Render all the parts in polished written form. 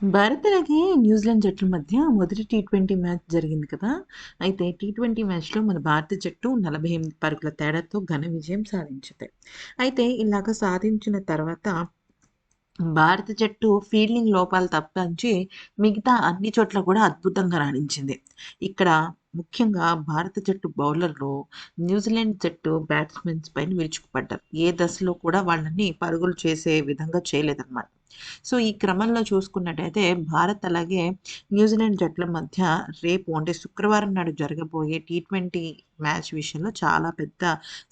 భారత్ అలాగే న్యూజిలాండ్ జట్ల మధ్య మొదటి టీ20 మ్యాచ్ జరిగింది కదా! అయితే టీ20 మ్యాచ్‌లో మన భారత జట్టు 48 పరుగుల తేడాతో ఘన విజయం సాధించింది. అయితే ఇలాగ సాధించిన తర్వాత భారత జట్టు ఫీల్డింగ్ లోపాలు తప్పించి మిగతా అన్ని చోట్ల కూడా అద్భుతంగా రాణించింది. ఇక్కడ ముఖ్యంగా భారత జట్టు బౌలర్‌లు న్యూజిలాండ్ జట్టు బ్యాట్స్‌మెన్స్ పైన విరుచుకుపడ్డారు. ఏ దశలో కూడా వాళ్ళని పరుగులు చేసే విధంగా చేయలేదన్నమాట. సో, ఈ క్రమంలో చూసుకున్నట్టయితే భారత్ అలాగే న్యూజిలాండ్ జట్ల మధ్య రేపు అంటే శుక్రవారం నాడు జరగబోయే టీ20 మ్యాచ్ విషయంలో చాలా పెద్ద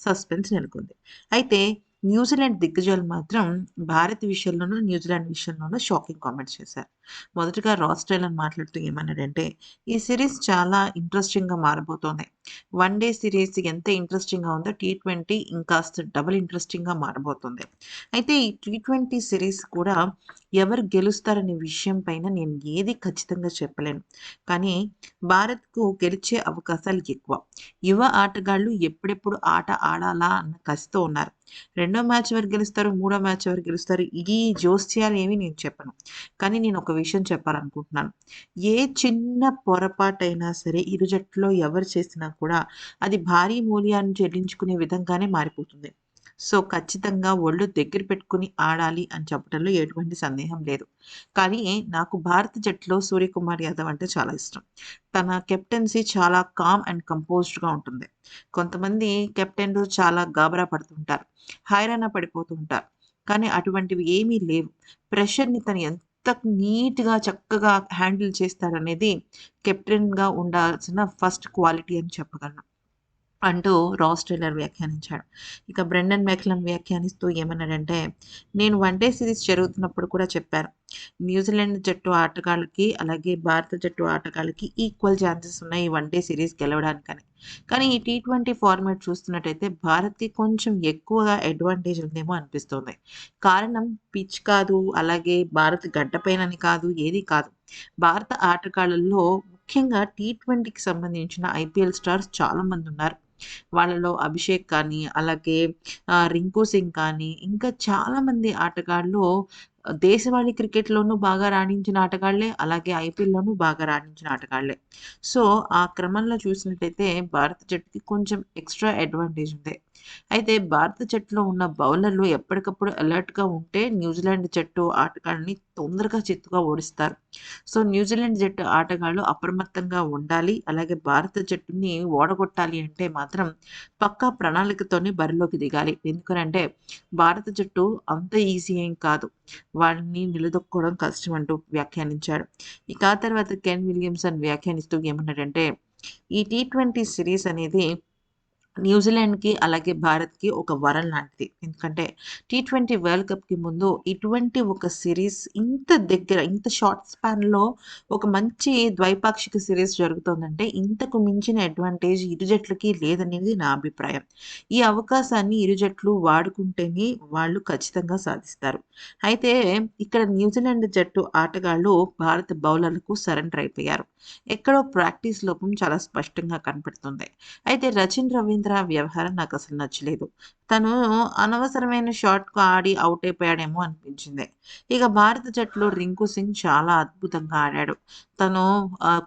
సస్పెన్స్ నెలకొంది. అయితే న్యూజిలాండ్ దిగ్గజాలు మాత్రం భారత్ విషయంలోనూ, న్యూజిలాండ్ విషయంలోనూ షాకింగ్ కామెంట్స్ చేశారు. మొదటగా రాస్ టైలర్ మాట్లాడుతూ ఏమన్నాడంటే, "ఈ సిరీస్ చాలా ఇంట్రెస్టింగ్‌గా మారబోతోంది. వన్ డే సిరీస్ ఎంత ఇంట్రెస్టింగ్‌గా ఉందో టీ20 ఇంకాస్త డబుల్ ఇంట్రెస్టింగ్‌గా మారబోతుంది. అయితే ఈ టీ20 సిరీస్ కూడా ఎవరు గెలుస్తారనే విషయం పైన నేను ఏది ఖచ్చితంగా చెప్పలేను. కానీ భారత్‌కు గెలిచే అవకాశాలు ఎక్కువ. యువ ఆటగాళ్ళు ఎప్పుడెప్పుడు ఆట ఆడాలా అన్న కసితో ఉన్నారు. రెండో మ్యాచ్ ఎవరు గెలుస్తారు, మూడో మ్యాచ్ ఎవరు గెలుస్తారు, ఈ జోస్యాలేవి నేను చెప్పను. కానీ నేను ఒక విషయం చెప్పాలనుకుంటున్నాను. ఏ చిన్న పొరపాటైనా సరే ఇరు జట్టులో ఎవరు చేసినా కూడా అది భారీ మూల్యాన్ని చెల్లించుకునే విధంగానే మారిపోతుంది. సో, ఖచ్చితంగా ఒళ్ళు దగ్గర పెట్టుకొని ఆడాలి అని చెప్పడంలో ఎటువంటి సందేహం లేదు. కానీ నాకు భారత జట్టులో సూర్యకుమార్ యాదవ్ అంటే చాలా ఇష్టం. తన కెప్టెన్సీ చాలా కామ్ అండ్ కంపోజ్డ్‌గా ఉంటుంది. కొంతమంది కెప్టెన్‌లు చాలా గాబరా పడుతుంటారు. హైరానా పడిపోతూ ఉంటారు. కానీ అటువంటివి ఏమీ లేవు. ప్రెషర్‌ని తను ఎంత నీట్‌గా, చక్కగా హ్యాండిల్ చేస్తాడనేది కెప్టెన్‌గా ఉండాల్సిన ఫస్ట్ క్వాలిటీ అని చెప్పగలను. అంటూ రాస్ టైలర్ వ్యాఖ్యానించాడు. ఇక బ్రెండన్ మెక్‌లమ్ వ్యాఖ్యానిస్తూ ఏమన్నాడంటే, "నేను వన్ డే సిరీస్ జరుగుతున్నప్పుడు కూడా చెప్పాను. న్యూజిలాండ్ జట్టు ఆటగాళ్ళకి, అలాగే భారత జట్టు ఆటగాళ్ళకి ఈక్వల్ ఛాన్సెస్ ఉన్నాయి ఈ వన్ డే సిరీస్ గెలవడానికని. కానీ ఈ టీ20 ఫార్మాట్ చూస్తున్నట్టయితే భారత్‌కి కొంచెం ఎక్కువగా అడ్వాంటేజ్ ఉందేమో అనిపిస్తోంది. కారణం పిచ్ కాదు, అలాగే భారత్ గడ్డపైనని కాదు, ఏది కాదు. భారత ఆటగాళ్ళల్లో ముఖ్యంగా టీ20కి సంబంధించిన ఐపీఎల్ స్టార్స్ చాలా మందున్నారు. వాళ్ళలో అభిషేక్ కానీ, అలాగే రింకు సింగ్ కానీ, ఇంకా చాలామంది ఆటగాళ్ళు దేశవాళీ క్రికెట్‌లోనూ బాగా రాణించిన ఆటగాళ్ళే, అలాగే ఐపీఎల్‌లోనూ బాగా రాణించిన ఆటగాళ్ళే. సో, ఆ క్రమంలో చూసినట్టయితే భారత జట్టుకి కొంచెం ఎక్స్‌ట్రా అడ్వాంటేజ్ ఉంది. అయితే భారత జట్టులో ఉన్న బౌలర్‌లు ఎప్పటికప్పుడు అలర్ట్‌గా ఉంటే న్యూజిలాండ్ జట్టు ఆటగాళ్ళని తొందరగా చిత్తుగా ఓడిస్తారు. సో, న్యూజిలాండ్ జట్టు ఆటగాళ్ళు అప్రమత్తంగా ఉండాలి. అలాగే భారత జట్టుని ఓడగొట్టాలి అంటే మాత్రం పక్కా ప్రణాళికతోనే బరిలోకి దిగాలి. ఎందుకనంటే భారత జట్టు అంత ఈజీ ఏం కాదు. వాళ్ళని నిలదొక్కుకోవడం కష్టం అంటూ వ్యాఖ్యానించాడు. ఇక ఆ తర్వాత కెన్ విలియమ్సన్ వ్యాఖ్యానిస్తూ ఏమన్నాడంటే, "ఈ టీ20 సిరీస్ అనేది న్యూజిలాండ్‌కి, అలాగే భారత్‌కి ఒక వరం లాంటిది. ఎందుకంటే టీ20 వరల్డ్ కప్‌కి ముందు ఇటువంటి ఒక సీరీస్ ఇంత దగ్గర, ఇంత షార్ట్ స్పాన్‌లో ఒక మంచి ద్వైపాక్షిక సీరీస్ జరుగుతోందంటే ఇంతకు మించిన అడ్వాంటేజ్ ఇరు జట్లకి లేదనేది నా అభిప్రాయం. ఈ అవకాశాన్ని ఇరు జట్లు వాడుకుంటేనే వాళ్ళు ఖచ్చితంగా సాధిస్తారు. అయితే ఇక్కడ న్యూజిలాండ్ జట్టు ఆటగాళ్ళు భారత బౌలర్లకు సరెండర్ అయిపోయారు. ఎక్కడో ప్రాక్టీస్ లోపం చాలా స్పష్టంగా కనపడుతుంది. అయితే 'రచిన్ రవీంద్ర' వ్యవహారం నాకసలు నచ్చలేదు. తను అనవసరమైన షాట్‌కు ఆడి ఔట్ అయిపోయాడేమో అనిపించింది. ఇక భారత జట్టులో రింకు సింగ్ చాలా అద్భుతంగా ఆడాడు. తను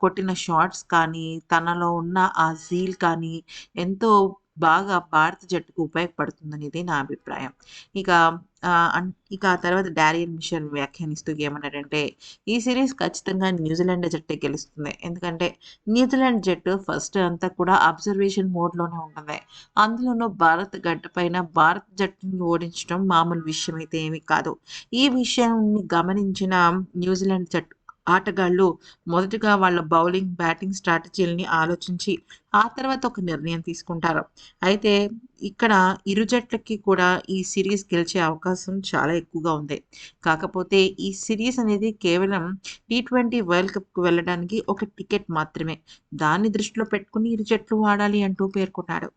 కొట్టిన షాట్స్ కానీ, తనలో ఉన్న ఆ జీల్ కానీ ఎంతో బాగా భారత జట్టుకు ఉపయోగపడుతుందనేది నా అభిప్రాయం. ఇక ఇక ఆ తర్వాత డారియన్ మిషెల్ వ్యాఖ్యానిస్తూ ఏమన్నాడంటే, "ఈ సీరీస్ ఖచ్చితంగా న్యూజిలాండ్ జట్టే గెలుస్తుంది. ఎందుకంటే న్యూజిలాండ్ జట్టు ఫస్ట్ అంతా కూడా అబ్జర్వేషన్ మోడ్‌లోనే ఉంటుంది. అందులోనూ భారత్ గడ్డపైన భారత జట్టుని ఓడించడం మామూలు విషయం అయితే ఏమీ కాదు. ఈ విషయాన్ని గమనించిన న్యూజిలాండ్ జట్టు ఆటగాళ్ళు మొదటగా వాళ్ళ బౌలింగ్, బ్యాటింగ్ స్ట్రాటజీలని ఆలోచించి ఆ తర్వాత ఒక నిర్ణయం తీసుకుంటారు. అయితే ఇక్కడ ఇరు జట్లకి కూడా ఈ సీరీస్ గెలిచే అవకాశం చాలా ఎక్కువగా ఉంది. కాకపోతే ఈ సీరీస్ అనేది కేవలం టీ20 వరల్డ్ కప్‌కి వెళ్ళడానికి ఒక టికెట్ మాత్రమే. దాన్ని దృష్టిలో పెట్టుకొని ఇరు జట్లు ఆడాలి" అంటూ పేర్కొన్నాడు.